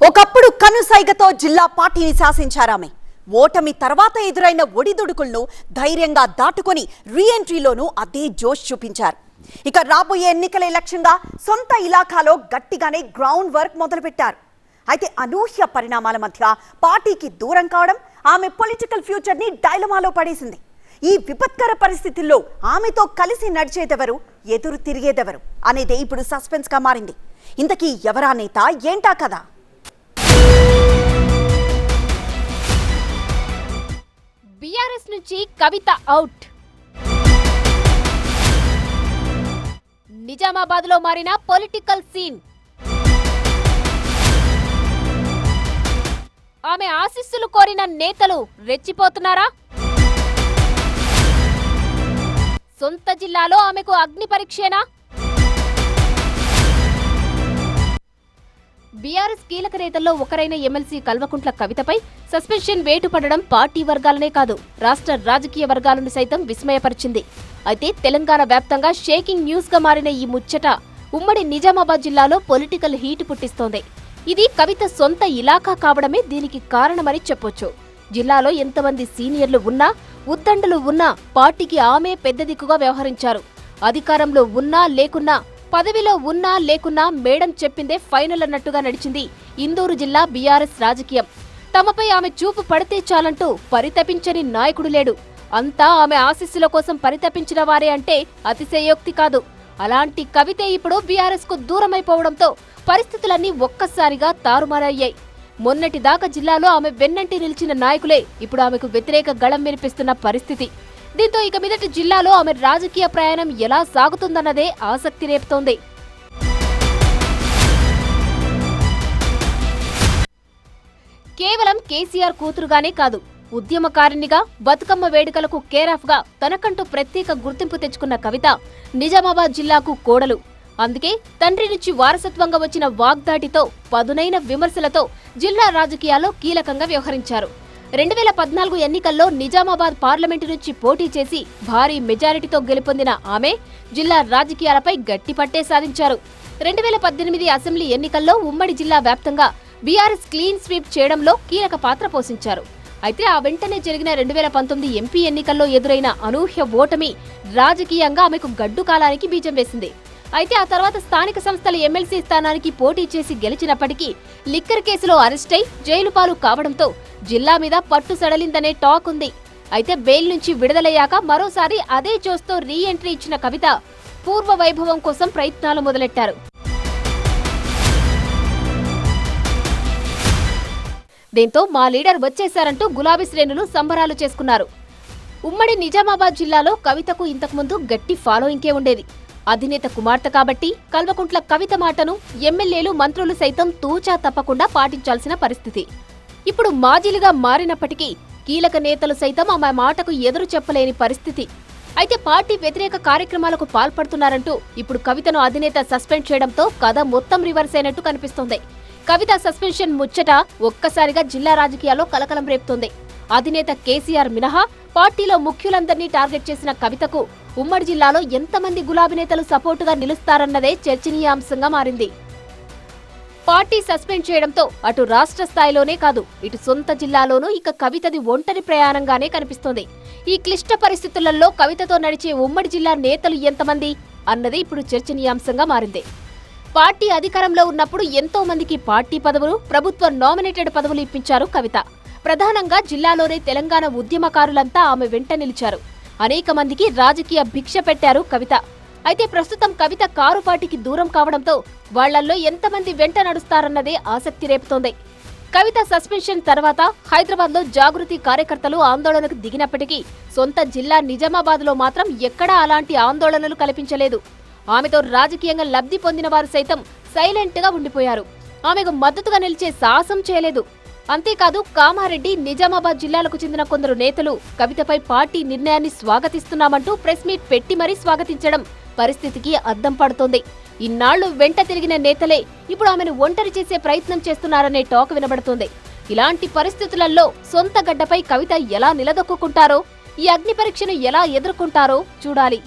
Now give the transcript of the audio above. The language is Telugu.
ఒకప్పుడు కనుసైగతో జిల్లా పార్టీని శాసించారామె. ఓటమి తర్వాత ఎదురైన ఒడిదుడుకులను ధైర్యంగా దాటుకొని రీఎంట్రీలోనూ అదే జోష్ చూపించారు. ఇక రాబోయే ఎన్నికలే లక్ష్యంగా సొంత ఇలాఖాలో గట్టిగానే గ్రౌండ్ వర్క్ మొదలుపెట్టారు. అయితే అనూహ్య పరిణామాల మధ్య పార్టీకి దూరం కావడం ఆమె పొలిటికల్ ఫ్యూచర్ ని డైలమాలో పడేసింది. ఈ విపత్కర పరిస్థితుల్లో ఆమెతో కలిసి నడిచేదెవరు, ఎదురు తిరిగేదెవరు అనేదే ఇప్పుడు సస్పెన్స్ గా మారింది. ఇంతకీ ఎవరా నేత, ఏంటా కదా? బీఆర్ఎస్ నుంచి కవిత అవుట్. నిజామాబాద్ లో మారిన పొలిటికల్ సీన్. ఆమె ఆశీస్సులు కోరిన నేతలు రెచ్చిపోతున్నారా? సొంత జిల్లాలో ఆమెకు అగ్ని పరీక్షేనా? బీఆర్ఎస్ కీలక నేతల్లో ఒకరైన ఎమ్మెల్సీ కల్వకుంట్ల కవితపై సస్పెన్షన్ వేటు పడడం పార్టీ వర్గాలనే కాదు, రాష్ట్ర రాజకీయ వర్గాలను సైతం విస్మయపరిచింది. అయితే తెలంగాణ వ్యాప్తంగా షేకింగ్ న్యూస్ గా మారిన ఈ ముచ్చట ఉమ్మడి నిజామాబాద్ జిల్లాలో పొలిటికల్ హీట్ పుట్టిస్తోంది. ఇది కవిత సొంత ఇలాఖా కావడమే దీనికి కారణమని చెప్పొచ్చు. జిల్లాలో ఎంతమంది సీనియర్లు ఉన్నా, ఉద్దండులు ఉన్నా పార్టీకి ఆమె పెద్ద దిక్కుగా వ్యవహరించారు. అధికారంలో ఉన్నా లేకున్నా, పదవిలో ఉన్నా లేకున్నా మేడం చెప్పిందే ఫైనల్ అన్నట్టుగా నడిచింది ఇందూరు జిల్లా బీఆర్ఎస్ రాజకీయం. తమపై ఆమె చూపు పడితే చాలంటూ పరితపించని నాయకుడు లేడు. అంతా ఆమె ఆశీస్సుల కోసం పరితపించిన వారే అంటే అతిశయోక్తి కాదు. అలాంటి కవితే ఇప్పుడు బీఆర్ఎస్ కు దూరమైపోవడంతో పరిస్థితులన్నీ ఒక్కసారిగా తారుమారయ్యాయి. మొన్నటిదాకా జిల్లాలో ఆమె వెన్నంటి నిలిచిన నాయకులే ఇప్పుడు ఆమెకు వ్యతిరేక గళం వినిపిస్తున్న పరిస్థితి. దీంతో ఇక మీదటి జిల్లాలో ఆమె రాజకీయ ప్రయాణం ఎలా సాగుతుందన్నదే ఆసక్తి రేపుతోంది. కేవలం కేసీఆర్ కూతురుగానే కాదు, ఉద్యమకారిణిగా, బతుకమ్మ వేడుకలకు కేరాఫ్ గా తనకంటూ ప్రత్యేక గుర్తింపు తెచ్చుకున్న కవిత నిజామాబాద్ జిల్లాకు కోడలు. అందుకే తండ్రి నుంచి వారసత్వంగా వచ్చిన వాగ్దాటితో, పదునైన విమర్శలతో జిల్లా రాజకీయాల్లో కీలకంగా వ్యవహరించారు. 2014 ఎన్నికల్లో నిజామాబాద్ పార్లమెంటు నుంచి పోటీ చేసి భారీ మెజారిటీతో గెలుపొందిన ఆమె జిల్లా రాజకీయాలపై గట్టి పట్టే సాధించారు. 2018 అసెంబ్లీ ఎన్నికల్లో ఉమ్మడి జిల్లా వ్యాప్తంగా బీఆర్ఎస్ క్లీన్ స్వీప్ చేయడంలో కీలక పాత్ర పోషించారు. అయితే ఆ వెంటనే జరిగిన 2019 ఎంపీ ఎన్నికల్లో ఎదురైన అనూహ్య ఓటమి రాజకీయంగా ఆమెకు గడ్డు కాలానికి బీజం వేసింది. అయితే ఆ తర్వాత స్థానిక సంస్థల ఎమ్మెల్సీ స్థానానికి పోటీ చేసి గెలిచినప్పటికీ లిక్కర్ కేసులో అరెస్టై జైలు పాలు కావడంతో జిల్లా మీద పట్టు సడలిందనే టాక్ ఉంది. అయితే బెయిల్ నుంచి విడుదలయ్యాక మరోసారి అదే జోస్తో రీ ఎంట్రీ ఇచ్చిన కవిత పూర్వ వైభవం కోసం ప్రయత్నాలు మొదలెట్టారు. దీంతో మా లీడర్ వచ్చేశారంటూ గులాబీ శ్రేణులు సంబరాలు చేసుకున్నారు. ఉమ్మడి నిజామాబాద్ జిల్లాలో కవితకు ఇంతకుముందు గట్టి ఫాలోయింగే ఉండేది. అధినేత కుమార్తె కాబట్టి కల్వకుంట్ల కవిత మాటను ఎమ్మెల్యేలు, మంత్రులు సైతం తూచా తప్పకుండా పాటించాల్సిన పరిస్థితి. ఇప్పుడు మాజీలుగా మారినప్పటికీ కీలక నేతలు సైతం ఆమె మాటకు ఎదురు చెప్పలేని పరిస్థితి. అయితే పార్టీ వ్యతిరేక కార్యక్రమాలకు పాల్పడుతున్నారంటూ ఇప్పుడు కవితను అధినేత సస్పెండ్ చేయడంతో కథ మొత్తం రివర్స్ అయినట్టు కనిపిస్తోంది. కవిత సస్పెన్షన్ ముచ్చట ఒక్కసారిగా జిల్లా రాజకీయాల్లో కలకలం రేపుతోంది. అధినేత కేసీఆర్ మినహా పార్టీలో ముఖ్యులందరినీ టార్గెట్ చేసిన కవితకు ఉమ్మడి జిల్లాలో ఎంతమంది గులాబీ నేతలు సపోర్టుగా నిలుస్తారన్నదే చర్చనీయాంశంగా మారింది. పార్టీ సస్పెండ్ చేయడంతో అటు రాష్ట్ర స్థాయిలోనే కాదు, ఇటు సొంత జిల్లాలోనూ ఇక కవితది ఒంటరి ప్రయాణంగానే కనిపిస్తోంది. ఈ క్లిష్ట పరిస్థితులలో కవితతో నడిచే ఉమ్మడి జిల్లా నేతలు ఎంతమంది అన్నది ఇప్పుడు చర్చనీయాంశంగా మారింది. పార్టీ అధికారంలో ఉన్నప్పుడు ఎంతో మందికి పార్టీ పదవులు, ప్రభుత్వ నామినేటెడ్ పదవులు ఇప్పించారు కవిత. ప్రధానంగా జిల్లాలోనే తెలంగాణ ఉద్యమకారులంతా ఆమె వెంట నిలిచారు. అనేక మందికి రాజకీయ భిక్ష పెట్టారు కవిత. అయితే ప్రస్తుతం కవిత కారుపాటికి దూరం కావడంతో వాళ్లల్లో ఎంతమంది వెంట నడుస్తారన్నదే ఆసక్తి రేపుతోంది. కవిత సస్పెన్షన్ తర్వాత హైదరాబాద్లో జాగృతి కార్యకర్తలు ఆందోళనకు దిగినప్పటికీ సొంత జిల్లా నిజామాబాద్లో మాత్రం ఎక్కడా అలాంటి ఆందోళనలు కల్పించలేదు. ఆమెతో రాజకీయంగా లబ్ధి పొందిన వారు సైతం సైలెంట్ గా ఉండిపోయారు. ఆమెకు మద్దతుగా నిలిచే సాహసం చేయలేదు. అంతేకాదు, కామారెడ్డి, నిజామాబాద్ జిల్లాలకు చెందిన కొందరు నేతలు కవితపై పార్టీ నిర్ణయాన్ని స్వాగతిస్తున్నామంటూ ప్రెస్ మీట్ పెట్టి మరీ స్వాగతించడం పరిస్థితికి అద్దం పడుతోంది. ఇన్నాళ్లు వెంట తిరిగిన నేతలే ఇప్పుడు ఆమెను ఒంటరి చేసే ప్రయత్నం చేస్తున్నారనే టాక్ వినబడుతోంది. ఇలాంటి పరిస్థితులలో సొంత గడ్డపై కవిత ఎలా నిలదొక్కుంటారో, ఈ అగ్ని పరీక్షను ఎలా ఎదుర్కొంటారో చూడాలి.